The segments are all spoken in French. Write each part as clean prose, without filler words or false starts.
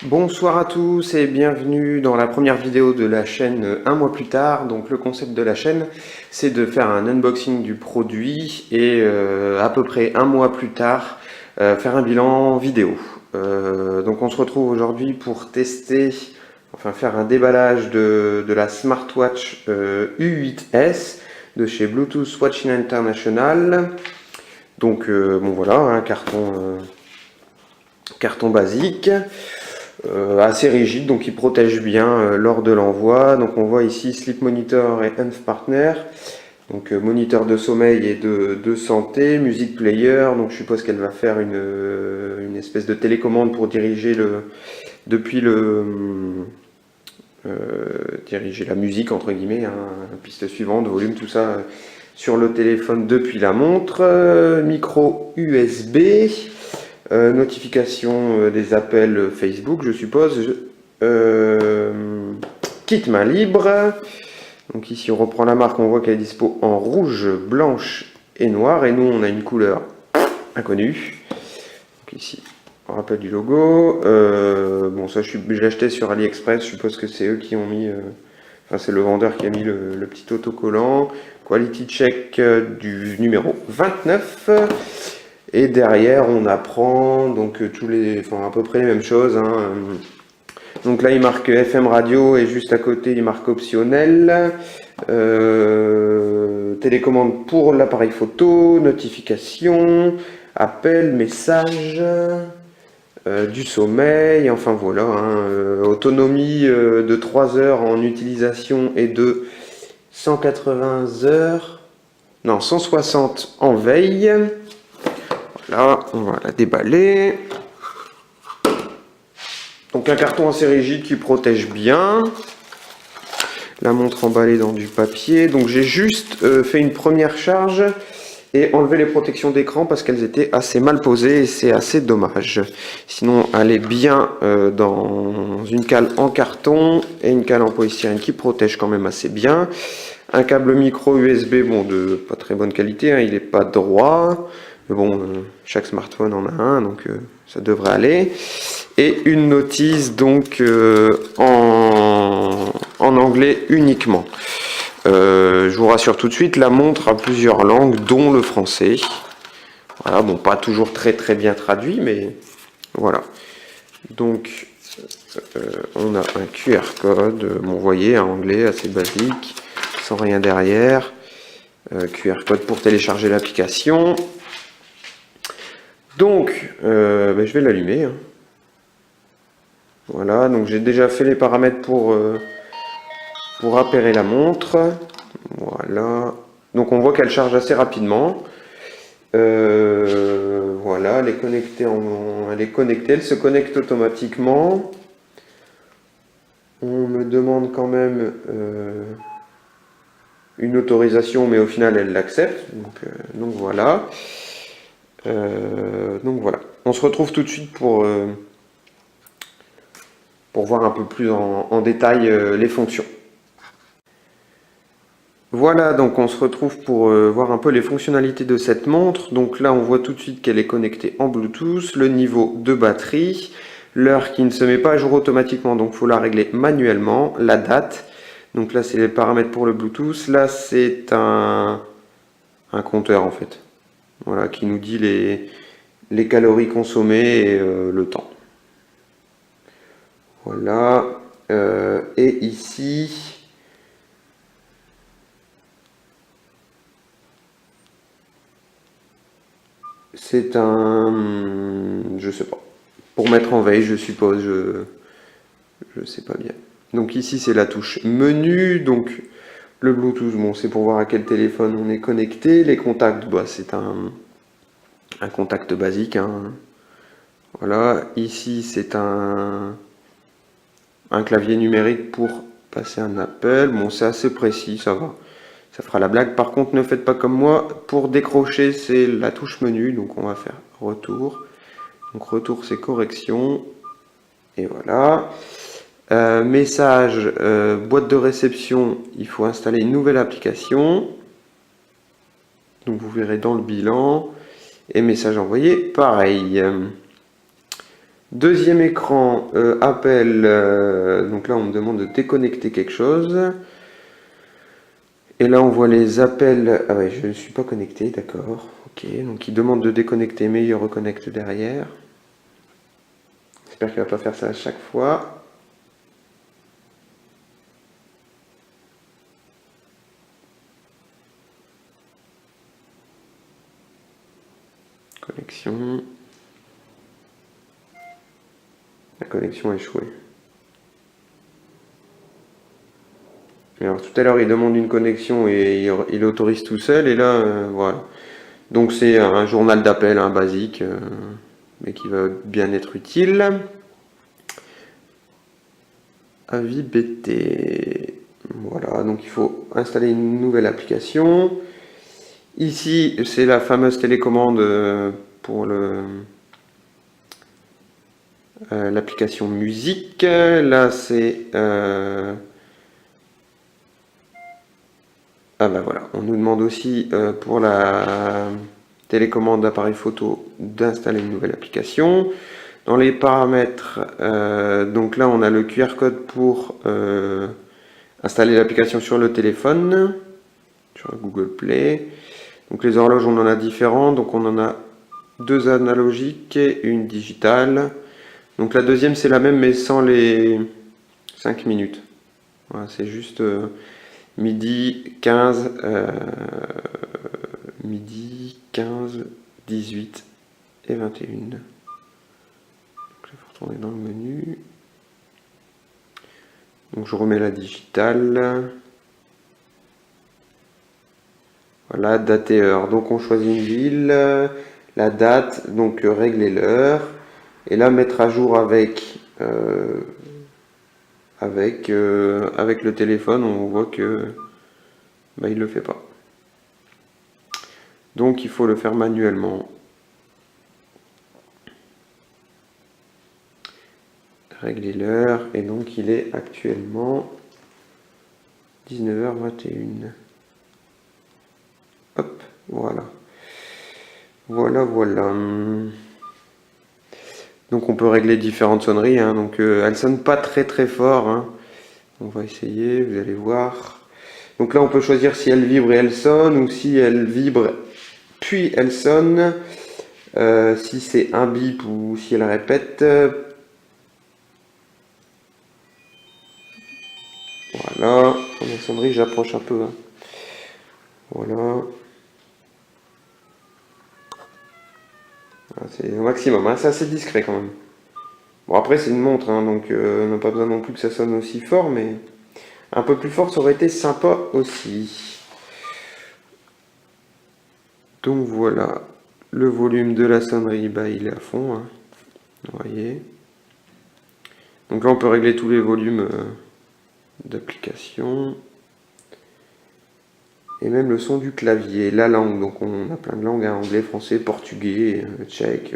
Bonsoir à tous et bienvenue dans la première vidéo de la chaîne un mois plus tard. Donc le concept de la chaîne, c'est de faire un unboxing du produit et à peu près un mois plus tard, faire un bilan vidéo. Donc on se retrouve aujourd'hui pour tester, enfin faire un déballage de la smartwatch U8S de chez Bluetooth Watching International. Donc bon voilà, un carton basique. Assez rigide, donc il protège bien lors de l'envoi. Donc on voit ici Sleep Monitor et Health Partner, donc moniteur de sommeil et de santé, music player, donc je suppose qu'elle va faire une espèce de télécommande pour diriger diriger la musique entre guillemets, hein, piste suivante, volume, tout ça sur le téléphone depuis la montre, micro USB. Notification des appels Facebook, je suppose. Kit main libre. Donc ici on reprend la marque, on voit qu'elle est dispo en rouge, blanche et noire. Et nous on a une couleur inconnue. Donc ici on rappelle du logo. Bon ça j'ai acheté sur AliExpress, je suppose que c'est eux qui ont mis... Enfin c'est le vendeur qui a mis le petit autocollant. Quality check du numéro 29. Et derrière, on apprend donc à peu près les mêmes choses, hein. Donc là, il marque FM radio et juste à côté, il marque optionnel. Télécommande pour l'appareil photo, notification, appel, message, du sommeil, enfin voilà, hein, autonomie de 3 heures en utilisation et de 180 heures, non 160 en veille. Là, on va la déballer. Donc un carton assez rigide qui protège bien. La montre emballée dans du papier. Donc j'ai juste fait une première charge et enlevé les protections d'écran parce qu'elles étaient assez mal posées et c'est assez dommage. Sinon, elle est bien dans une cale en carton et une cale en polystyrène qui protège quand même assez bien. Un câble micro USB, bon, de pas très bonne qualité, hein, il n'est pas droit. Mais bon, chaque smartphone en a un, donc ça devrait aller. Et une notice donc en anglais uniquement. Je vous rassure tout de suite, la montre a plusieurs langues, dont le français. Voilà, bon, pas toujours très bien traduit, mais voilà. Donc, on a un QR code, bon, vous voyez, en anglais, assez basique, sans rien derrière. QR code pour télécharger l'application. Donc, je vais l'allumer. Hein. Voilà, donc j'ai déjà fait les paramètres pour appairer la montre. Voilà. Donc on voit qu'elle charge assez rapidement. Voilà, elle est connectée, elle se connecte automatiquement. On me demande quand même une autorisation, mais au final elle l'accepte. Donc voilà. Donc voilà. On se retrouve tout de suite pour voir un peu plus en détail les fonctions. Voilà, donc on se retrouve pour voir un peu les fonctionnalités de cette montre. Donc là, on voit tout de suite qu'elle est connectée en Bluetooth, le niveau de batterie, l'heure qui ne se met pas à jour automatiquement, donc il faut la régler manuellement, la date. Donc là, c'est les paramètres pour le Bluetooth. Là, c'est un compteur en fait, voilà, qui nous dit les calories consommées et le temps. Voilà, et ici... C'est je sais pas, pour mettre en veille, je suppose, je sais pas bien. Donc ici, c'est la touche menu, donc le Bluetooth, bon, c'est pour voir à quel téléphone on est connecté. Les contacts, bah, c'est un contact basique, hein. Voilà, ici, c'est un clavier numérique pour passer un appel. Bon, c'est assez précis, ça va. Ça fera la blague. Par contre, ne faites pas comme moi. Pour décrocher, c'est la touche menu. Donc, on va faire retour. Donc, retour, c'est correction. Et voilà. Message, boîte de réception. Il faut installer une nouvelle application. Donc, vous verrez dans le bilan. Et message envoyé, pareil. Deuxième écran, appel, donc là on me demande de déconnecter quelque chose. Et là on voit les appels, ah ouais je ne suis pas connecté, d'accord, ok, donc il demande de déconnecter mais il reconnecte derrière. J'espère qu'il ne va pas faire ça à chaque fois. Connexion. La connexion a échoué. Alors tout à l'heure il demande une connexion et il autorise tout seul et là voilà. Donc c'est un journal d'appel basique mais qui va bien être utile. Avis BT. Voilà, donc il faut installer une nouvelle application. Ici c'est la fameuse télécommande pour l'application musique. Là c'est ah bah voilà, on nous demande aussi pour la télécommande d'appareil photo d'installer une nouvelle application. Dans les paramètres, donc là on a le QR code pour installer l'application sur le téléphone, sur Google Play. Donc les horloges on en a différents, donc on en a 2 analogiques et une digitale. Donc la deuxième c'est la même mais sans les 5 minutes. Voilà, c'est juste midi 15, midi 15, 18 et 21. Donc là, il faut retourner dans le menu. Donc je remets la digitale. Voilà, date et heure. Donc on choisit une ville, la date, donc régler l'heure. Et là mettre à jour avec le téléphone, on voit que il le fait pas. Donc il faut le faire manuellement. Régler l'heure et donc il est actuellement 19h21. Hop, voilà. Voilà. Donc on peut régler différentes sonneries, hein. Donc elles sonnent pas très fort, hein. On va essayer, vous allez voir. Donc là on peut choisir si elle vibre et elle sonne ou si elle vibre puis elle sonne. Si c'est un bip ou si elle répète. Voilà, première sonnerie, j'approche un peu, hein. Voilà. C'est au maximum, hein. C'est assez discret quand même. Bon après c'est une montre, hein, donc on n'a pas besoin non plus que ça sonne aussi fort, mais un peu plus fort ça aurait été sympa aussi. Donc voilà, le volume de la sonnerie, il est à fond, hein. Vous voyez. Donc là on peut régler tous les volumes d'application. Et même le son du clavier, la langue, donc on a plein de langues, hein, anglais, français, portugais, tchèque.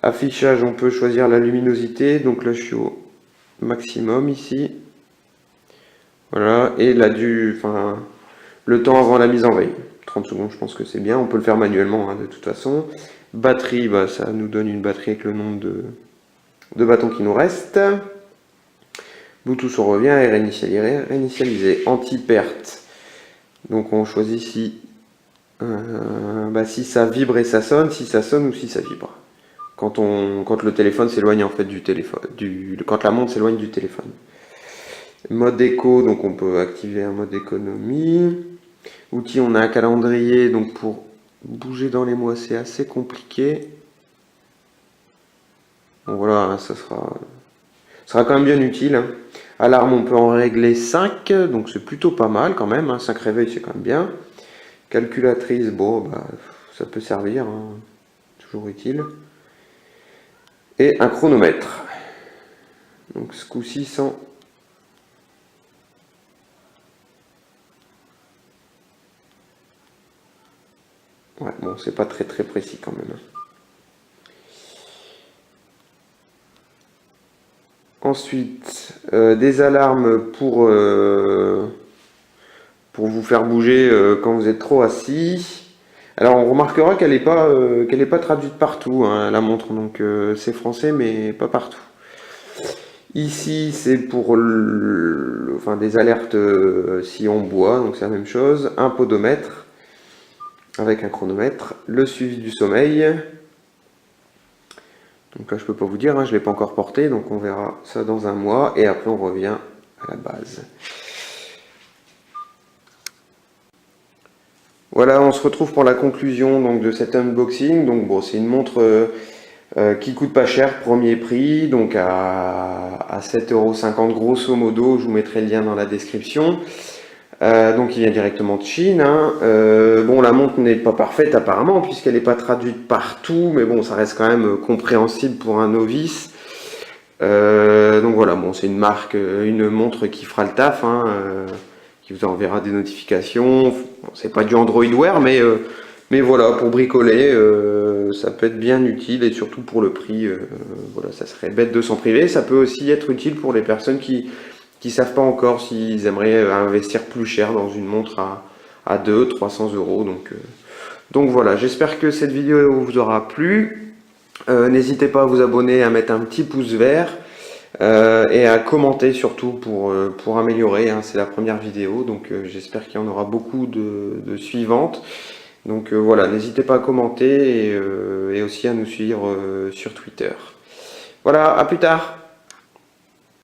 Affichage, on peut choisir la luminosité, donc là je suis au maximum ici. Voilà, et le temps avant la mise en veille. 30 secondes, je pense que c'est bien, on peut le faire manuellement, hein, de toute façon. Batterie, ça nous donne une batterie avec le nombre de bâtons qui nous reste. Bluetooth, on revient et réinitialiser. Anti-perte. Donc on choisit si ça vibre et ça sonne, si ça sonne ou si ça vibre. Quand le téléphone s'éloigne en fait du téléphone, quand la montre s'éloigne du téléphone. Mode éco, donc on peut activer un mode économie. Outils, on a un calendrier, donc pour bouger dans les mois c'est assez compliqué. Bon voilà, hein, ça sera quand même bien utile, hein. Alarme, on peut en régler 5, donc c'est plutôt pas mal quand même, hein. 5 réveils c'est quand même bien. Calculatrice, bon, ça peut servir, hein. Toujours utile. Et un chronomètre. Donc ce coup-ci sans... Ouais, bon, c'est pas très précis quand même. Ensuite, des alarmes pour vous faire bouger quand vous êtes trop assis. Alors on remarquera qu'elle est pas traduite partout, hein, la montre, donc c'est français mais pas partout. Ici c'est pour enfin, des alertes si on boit, donc c'est la même chose. Un podomètre avec un chronomètre, le suivi du sommeil. Donc là je peux pas vous dire, hein, je l'ai pas encore porté, donc on verra ça dans un mois et après on revient à la base. Voilà, on se retrouve pour la conclusion donc, de cet unboxing. Donc bon, c'est une montre qui coûte pas cher, premier prix, donc à 7,50 € grosso modo. Je vous mettrai le lien dans la description. Donc il vient directement de Chine, hein. Bon, la montre n'est pas parfaite apparemment puisqu'elle n'est pas traduite partout, mais bon, ça reste quand même compréhensible pour un novice. Donc voilà, bon, c'est une marque, une montre qui fera le taf, hein, qui vous enverra des notifications. Bon, c'est pas du Android Wear, mais voilà, pour bricoler, ça peut être bien utile et surtout pour le prix, voilà, ça serait bête de s'en priver. Ça peut aussi être utile pour les personnes qui savent pas encore s'ils aimeraient investir plus cher dans une montre à 200-300 €. Donc voilà, j'espère que cette vidéo vous aura plu. N'hésitez pas à vous abonner, à mettre un petit pouce vert et à commenter surtout pour améliorer, hein. C'est la première vidéo, donc j'espère qu'il y en aura beaucoup de suivantes. Donc voilà, n'hésitez pas à commenter et aussi à nous suivre sur Twitter. Voilà, à plus tard!